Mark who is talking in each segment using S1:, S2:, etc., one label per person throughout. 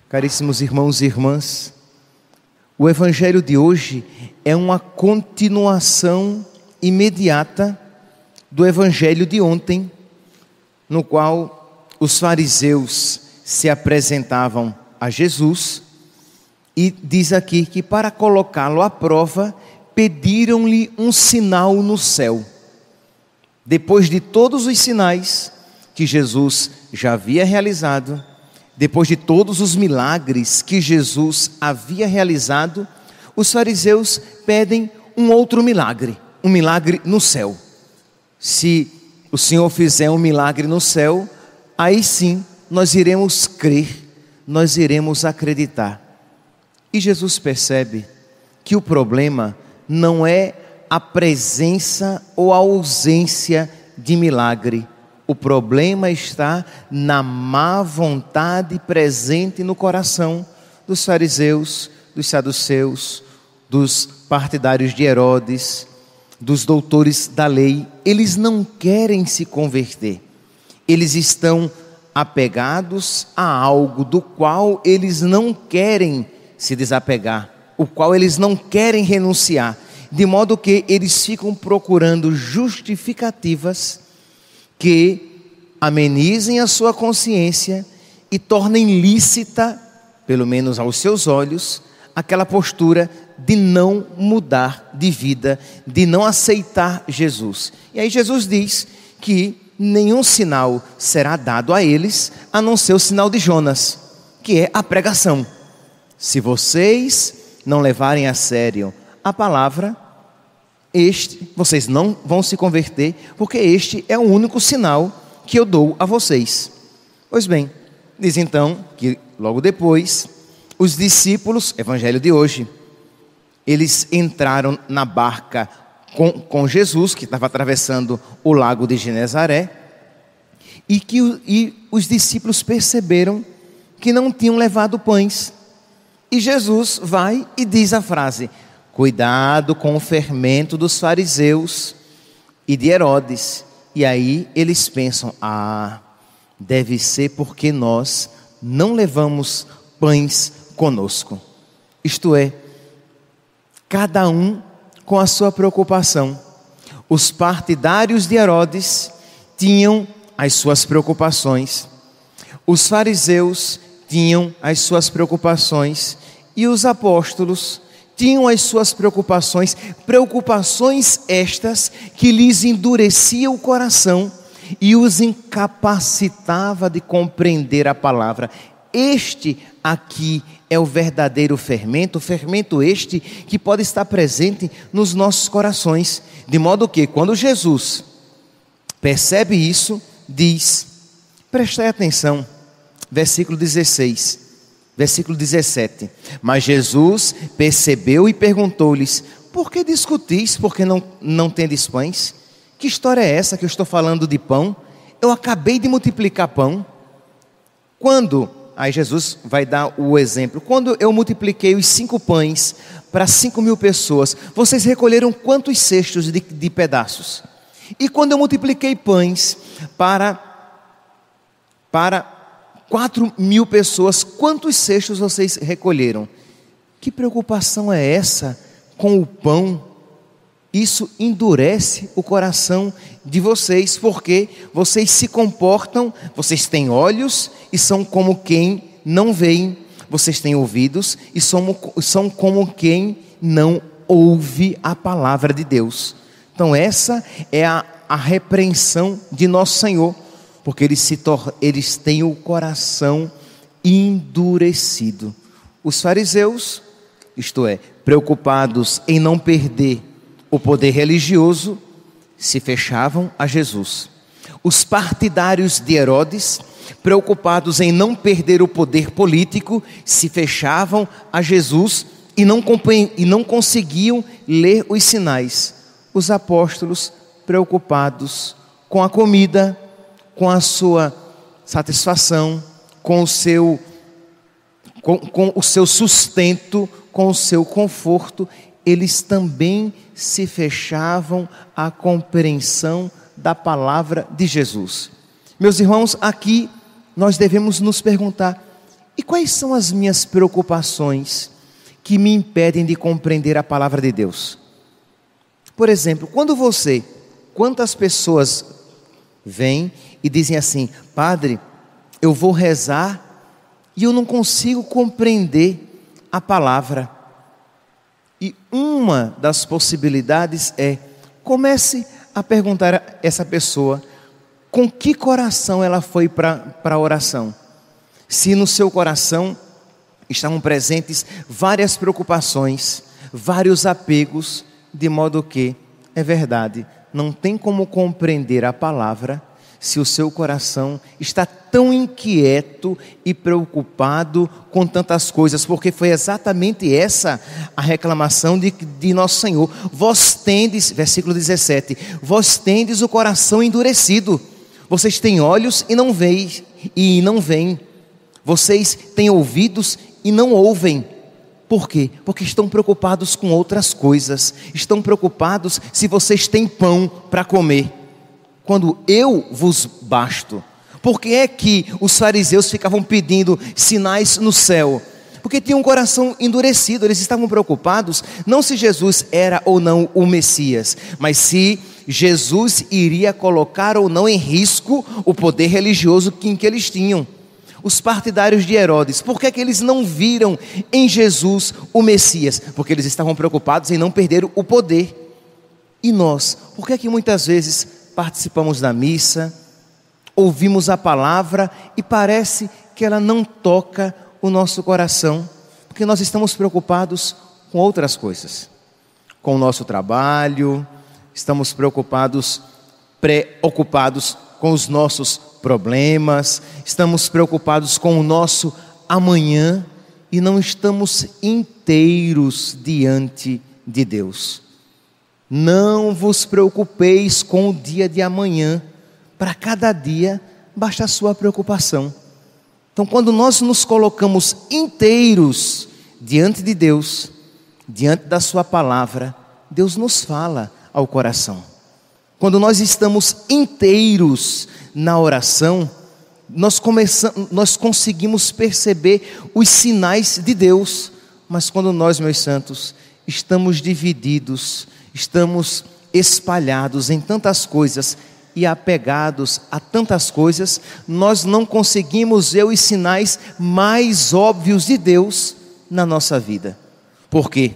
S1: Caríssimos irmãos e irmãs, o Evangelho de hoje é uma continuação imediata do Evangelho de ontem, no qual os fariseus se apresentavam a Jesus e diz aqui que para colocá-lo à prova, pediram-lhe um sinal no céu. Depois de todos os sinais que Jesus já havia realizado, depois de todos os milagres que Jesus havia realizado, os fariseus pedem um outro milagre, um milagre no céu. Se o Senhor fizer um milagre no céu, aí sim nós iremos crer, nós iremos acreditar. E Jesus percebe que o problema não é a presença ou a ausência de milagre. O problema está na má vontade presente no coração dos fariseus, dos saduceus, dos partidários de Herodes, dos doutores da lei. Eles não querem se converter. Eles estão apegados a algo do qual eles não querem se desapegar, o qual eles não querem renunciar, de modo que eles ficam procurando justificativas que amenizem a sua consciência e tornem lícita, pelo menos aos seus olhos, aquela postura de não mudar de vida, de não aceitar Jesus. E aí Jesus diz que nenhum sinal será dado a eles, a não ser o sinal de Jonas, que é a pregação. Se vocês não levarem a sério a palavra, vocês não vão se converter, porque este é o único sinal que eu dou a vocês. Pois bem, diz então que logo depois, os discípulos, Evangelho de hoje, eles entraram na barca com Jesus, que estava atravessando o lago de Genezaré, e os discípulos perceberam que não tinham levado pães. E Jesus vai e diz a frase: cuidado com o fermento dos fariseus e de Herodes. E aí eles pensam: deve ser porque nós não levamos pães conosco. Isto é, cada um com a sua preocupação. Os partidários de Herodes tinham as suas preocupações. Os fariseus tinham as suas preocupações. E os apóstolos tinham as suas preocupações estas que lhes endureciam o coração e os incapacitava de compreender a palavra. Este aqui é o verdadeiro fermento este que pode estar presente nos nossos corações, de modo que quando Jesus percebe isso, diz, prestai atenção, versículo 16, versículo 17, mas Jesus percebeu e perguntou-lhes: por que discutis, porque não tendes pães? Que história é essa que eu estou falando de pão? Eu acabei de multiplicar pão. Aí Jesus vai dar o exemplo: quando eu multipliquei os 5 pães para 5.000 pessoas, vocês recolheram quantos cestos de pedaços? E quando eu multipliquei pães para 4.000 pessoas, quantos cestos vocês recolheram? Que preocupação é essa com o pão? Isso endurece o coração de vocês, porque vocês se comportam, vocês têm olhos e são como quem não veem, vocês têm ouvidos e são como quem não ouve a palavra de Deus. Então essa é a repreensão de nosso Senhor, porque eles têm o coração endurecido. Os fariseus, isto é, preocupados em não perder o poder religioso, se fechavam a Jesus. Os partidários de Herodes, preocupados em não perder o poder político, se fechavam a Jesus e não conseguiam ler os sinais. Os apóstolos, preocupados com a comida, com a sua satisfação, com o seu sustento, com o seu conforto, eles também se fechavam à compreensão da palavra de Jesus. Meus irmãos, aqui nós devemos nos perguntar: E quais são as minhas preocupações que me impedem de compreender a palavra de Deus? Por exemplo, quantas pessoas vêm e dizem assim: padre, eu vou rezar e eu não consigo compreender a palavra. E uma das possibilidades é: comece a perguntar a essa pessoa com que coração ela foi para a oração. Se no seu coração estavam presentes várias preocupações, vários apegos, de modo que, é verdade, não tem como compreender a palavra se o seu coração está tão inquieto e preocupado com tantas coisas, porque foi exatamente essa a reclamação de nosso Senhor. Vós tendes, versículo 17, vós tendes o coração endurecido, vocês têm olhos e não veem, vocês têm ouvidos e não ouvem. Por quê? Porque estão preocupados com outras coisas, estão preocupados se vocês têm pão para comer, quando eu vos basto. Por que é que os fariseus ficavam pedindo sinais no céu? Porque tinham um coração endurecido. Eles estavam preocupados não se Jesus era ou não o Messias, mas se Jesus iria colocar ou não em risco o poder religioso que eles tinham. Os partidários de Herodes, por que eles não viram em Jesus o Messias? Porque eles estavam preocupados em não perder o poder. E nós, por que muitas vezes participamos da missa, ouvimos a palavra e parece que ela não toca o nosso coração? Porque nós estamos preocupados com outras coisas, com o nosso trabalho, estamos preocupados com os nossos problemas, estamos preocupados com o nosso amanhã e não estamos inteiros diante de Deus. Não vos preocupeis com o dia de amanhã, para cada dia basta a sua preocupação. Então, quando nós nos colocamos inteiros diante de Deus, diante da sua palavra, Deus nos fala ao coração. Quando nós estamos inteiros na oração, nós conseguimos perceber os sinais de Deus. Mas quando nós, meus santos, estamos divididos, estamos espalhados em tantas coisas e apegados a tantas coisas, nós não conseguimos ver os sinais mais óbvios de Deus na nossa vida. Por quê?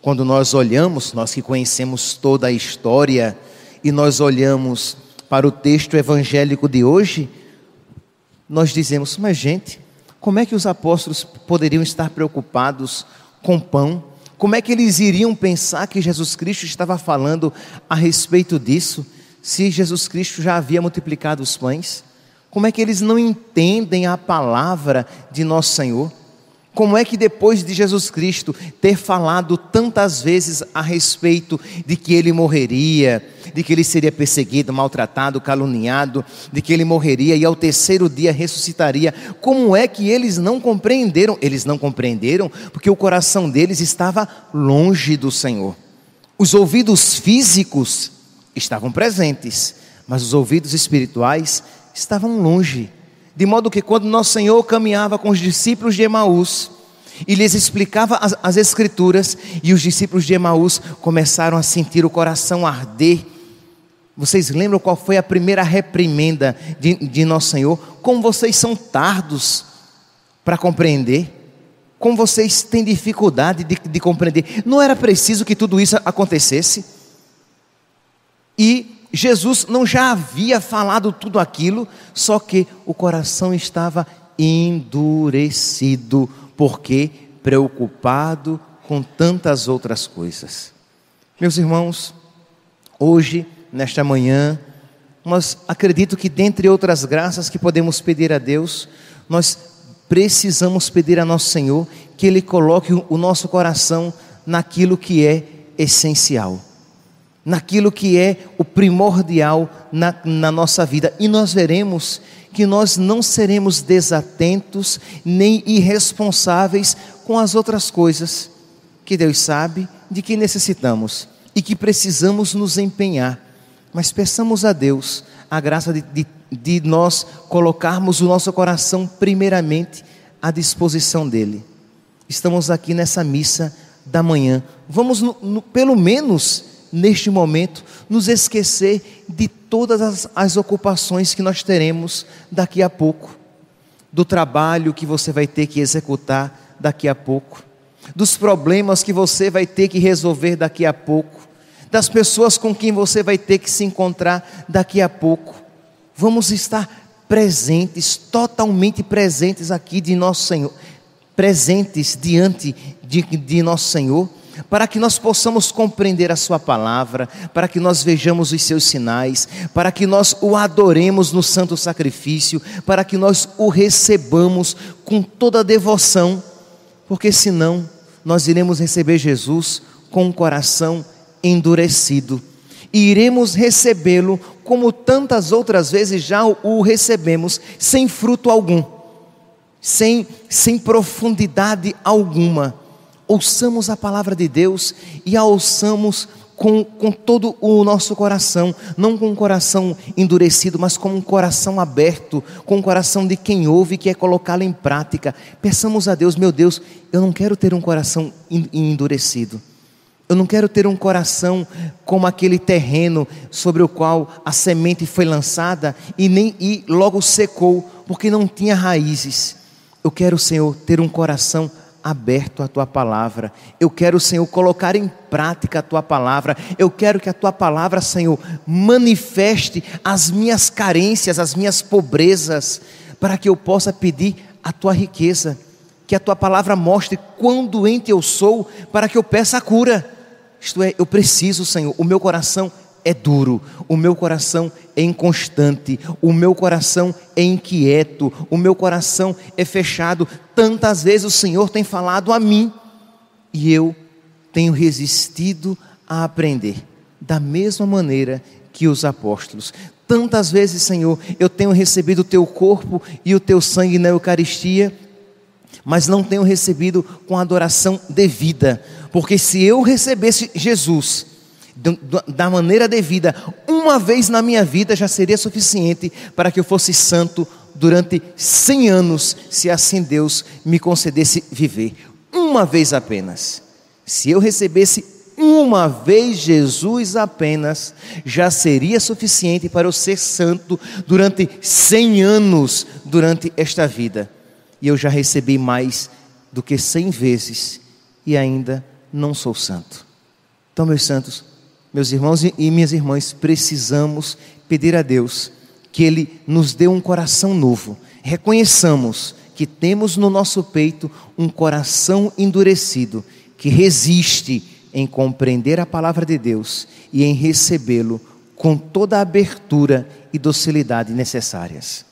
S1: Quando nós olhamos, nós que conhecemos toda a história, e nós olhamos para o texto evangélico de hoje, nós dizemos: mas gente, como é que os apóstolos poderiam estar preocupados com pão? Como é que eles iriam pensar que Jesus Cristo estava falando a respeito disso, se Jesus Cristo já havia multiplicado os pães? Como é que eles não entendem a palavra de nosso Senhor? Como é que depois de Jesus Cristo ter falado tantas vezes a respeito de que Ele morreria, de que Ele seria perseguido, maltratado, caluniado, de que Ele morreria e ao terceiro dia ressuscitaria, como é que eles não compreenderam? Eles não compreenderam porque o coração deles estava longe do Senhor. Os ouvidos físicos estavam presentes, mas os ouvidos espirituais estavam longe. De modo que quando nosso Senhor caminhava com os discípulos de Emaús e lhes explicava as Escrituras, e os discípulos de Emaús começaram a sentir o coração arder. Vocês lembram qual foi a primeira reprimenda de nosso Senhor? Como vocês são tardos para compreender, como vocês têm dificuldade de compreender. Não era preciso que tudo isso acontecesse? E Jesus não já havia falado tudo aquilo, só que o coração estava endurecido, porque preocupado com tantas outras coisas. Meus irmãos, hoje, nesta manhã, mas acredito que dentre outras graças que podemos pedir a Deus, nós precisamos pedir a nosso Senhor que Ele coloque o nosso coração naquilo que é essencial, naquilo que é o primordial na nossa vida, e nós veremos que nós não seremos desatentos nem irresponsáveis com as outras coisas que Deus sabe de que necessitamos e que precisamos nos empenhar. Mas peçamos a Deus a graça de nós colocarmos o nosso coração primeiramente à disposição dEle. Estamos aqui nessa missa da manhã. Vamos, pelo menos neste momento, nos esquecer de todas as ocupações que nós teremos daqui a pouco, do trabalho que você vai ter que executar daqui a pouco, dos problemas que você vai ter que resolver daqui a pouco, das pessoas com quem você vai ter que se encontrar daqui a pouco. Vamos estar presentes, totalmente presentes aqui de nosso Senhor, presentes diante de nosso Senhor, para que nós possamos compreender a sua palavra, para que nós vejamos os seus sinais, para que nós o adoremos no santo sacrifício, para que nós o recebamos com toda a devoção, porque senão nós iremos receber Jesus com um coração endurecido, e iremos recebê-lo como tantas outras vezes já o recebemos, sem fruto algum, sem profundidade alguma. Ouçamos a palavra de Deus e a ouçamos com todo o nosso coração, não com um coração endurecido, mas com um coração aberto, com um coração de quem ouve e quer colocá-lo em prática. Peçamos a Deus: meu Deus, eu não quero ter um coração endurecido, eu não quero ter um coração como aquele terreno sobre o qual a semente foi lançada e logo secou, porque não tinha raízes. Eu quero, Senhor, ter um coração aberto à Tua palavra. Eu quero, Senhor, colocar em prática a Tua palavra. Eu quero que a Tua palavra, Senhor, manifeste as minhas carências, as minhas pobrezas, para que eu possa pedir a Tua riqueza. Que a Tua palavra mostre quão doente eu sou, para que eu peça a cura. Isto é, eu preciso, Senhor, o meu coração é duro, o meu coração é inconstante, o meu coração é inquieto, o meu coração é fechado. Tantas vezes o Senhor tem falado a mim e eu tenho resistido a aprender, da mesma maneira que os apóstolos. Tantas vezes, Senhor, eu tenho recebido o Teu corpo e o Teu sangue na Eucaristia, mas não tenho recebido com adoração devida, porque se eu recebesse Jesus da maneira devida, uma vez na minha vida já seria suficiente para que eu fosse santo durante 100 anos, se assim Deus me concedesse viver, uma vez apenas. Se eu recebesse uma vez Jesus apenas, já seria suficiente para eu ser santo durante 100 anos, durante esta vida. E eu já recebi mais do que 100 vezes e ainda não sou santo. Então, meus santos, meus irmãos e minhas irmãs, precisamos pedir a Deus que Ele nos dê um coração novo. Reconheçamos que temos no nosso peito um coração endurecido, que resiste em compreender a palavra de Deus e em recebê-lo com toda a abertura e docilidade necessárias.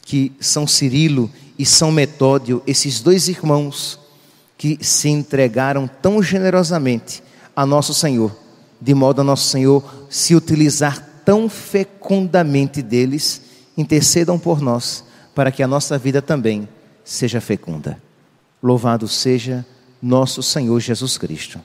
S1: Que São Cirilo e São Metódio, esses dois irmãos que se entregaram tão generosamente a nosso Senhor, de modo a nosso Senhor se utilizar tão fecundamente deles, intercedam por nós, para que a nossa vida também seja fecunda. Louvado seja nosso Senhor Jesus Cristo.